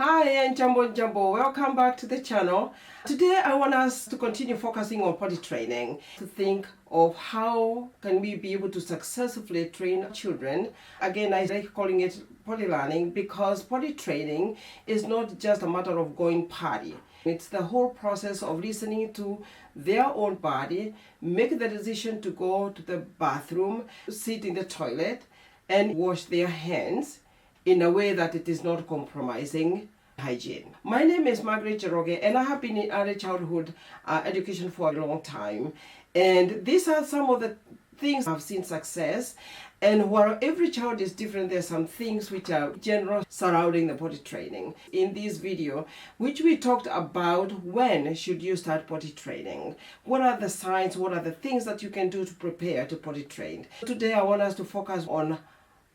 Hi and Jumbo, welcome back to the channel. Today I want us to continue focusing on potty training, to think of how can we be able to successfully train children. Again, I like calling it potty learning because potty training is not just a matter of going potty. It's the whole process of listening to their own body, make the decision to go to the bathroom, sit in the toilet and wash their hands in a way that it is not compromising hygiene. My name is Margaret Jeroge and I have been in early childhood education for a long time. And these are some of the things I've seen success. And while every child is different, there's some things which are general surrounding the potty training. In this video, which we talked about when should you start potty training? What are the signs? What are the things that you can do to prepare to potty train? Today I want us to focus on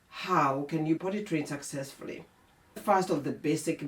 how can you potty train successfully. First of the basic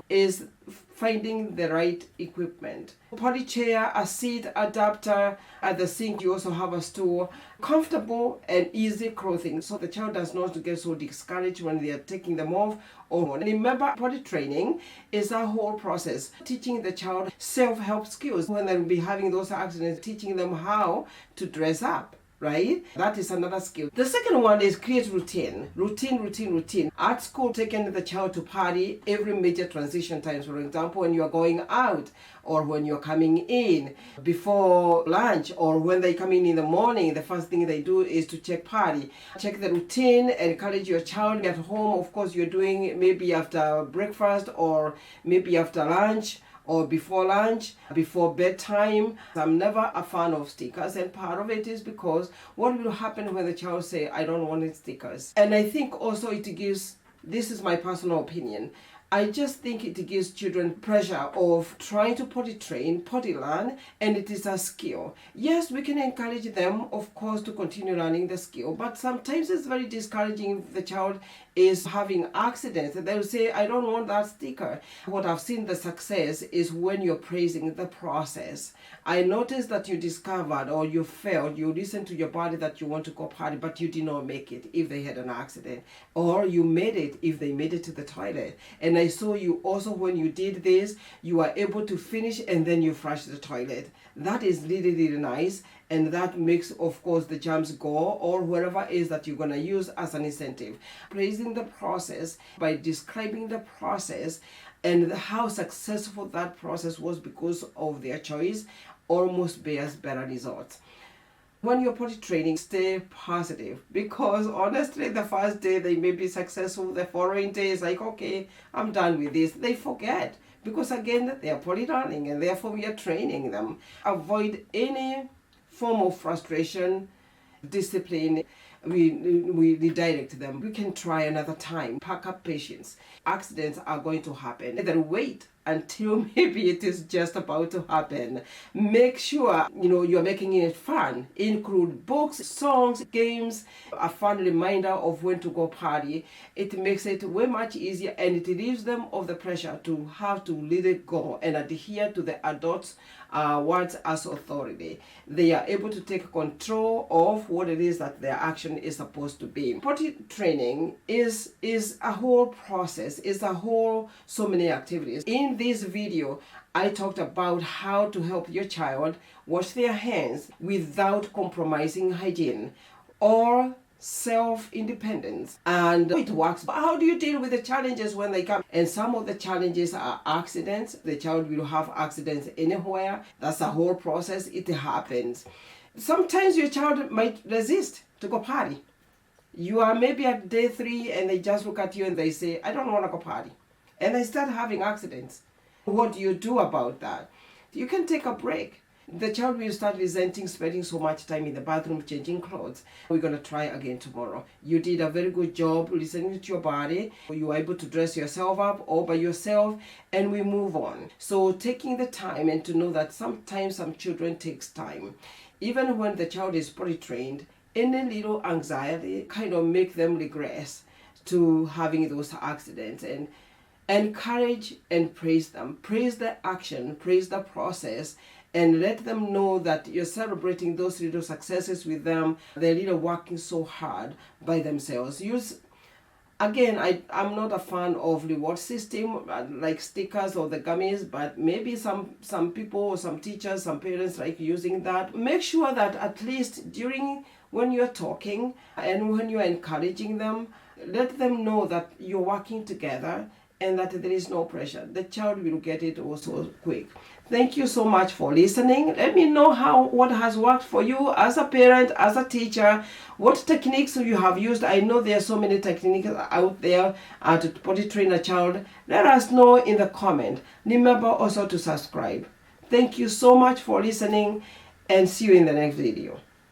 is finding the right equipment. Potty chair, a seat adapter, at the sink you also have a stool, comfortable and easy clothing so the child does not get so discouraged when they are taking them off. And remember, potty training is a whole process. Teaching the child self-help skills when they'll be having those accidents, teaching them how to dress up. Right? That is another skill. The second one is create routine. Routine. At school, taking the child to party every major transition times. For example, when you're going out or when you're coming in before lunch or when they come in the morning, the first thing they do is to check party. Check the routine, encourage your child at home. Of course, you're doing maybe after breakfast or maybe after lunch, or before lunch, before bedtime. I'm never a fan of stickers, and part of it is because what will happen when the child say, I don't want stickers? And I think also it gives, this is my personal opinion, I just think it gives children pressure of trying to potty train, potty learn, and it is a skill. Yes, we can encourage them, of course, to continue learning the skill, but sometimes it's very discouraging if the child is having accidents. They'll say, I don't want that sticker. What I've seen the success is when you're praising the process. I noticed that you discovered or you felt, you listened to your body that you want to go party, but you did not make it if they had an accident. Or you made it if they made it to the toilet. And I saw you also when you did this, you are able to finish and then you flush the toilet. That is really nice. And that makes, of course, the germs go or wherever it is that you're going to use as an incentive. Praising the process by describing the process and how successful that process was because of their choice almost bears better results. When you're potty training, stay positive because honestly, the first day they may be successful, the following day is like, okay, I'm done with this. They forget because again, they are potty learning and therefore we are training them. Avoid any form of frustration, discipline. We redirect them. We can try another time. Pack up patience. Accidents are going to happen. Then wait until maybe it is just about to happen. Make sure you're making it fun. Include books, songs, games, a fun reminder of when to go party. It makes it way much easier and it relieves them of the pressure to have to let it go and adhere to the adults' words as authority. They are able to take control of what it is that their action is supposed to be. Potty training is a whole process. It's a whole so many activities. In this video, I talked about how to help your child wash their hands without compromising hygiene or self-independence, and it works. But how do you deal with the challenges when they come? And some of the challenges are accidents. The child will have accidents anywhere. That's a whole process. It happens. Sometimes your child might resist to go party. You are maybe at day 3 and they just look at you and they say, I don't want to go party. And they start having accidents. What do you do about that? You can take a break. The child will start resenting spending so much time in the bathroom changing clothes. We're going to try again tomorrow. You did a very good job listening to your body. You were able to dress yourself up all by yourself and we move on. So taking the time and to know that sometimes some children takes time. Even when the child is potty trained, any little anxiety kind of make them regress to having those accidents. And encourage and praise them. Praise the action, praise the process, and let them know that you're celebrating those little successes with them. They're really working so hard by themselves. Use Again, I'm not a fan of reward system like stickers or the gummies, but maybe some people or some teachers, some parents like using that. Make sure that at least during when you're talking and when you're encouraging them, let them know that you're working together and that there is no pressure. The child will get it also quick. Thank you so much for listening. Let me know what has worked for you as a parent, as a teacher, what techniques you have used. I know there are so many techniques out there to potty train a child. Let us know in the comment. Remember also to subscribe. Thank you so much for listening and see you in the next video.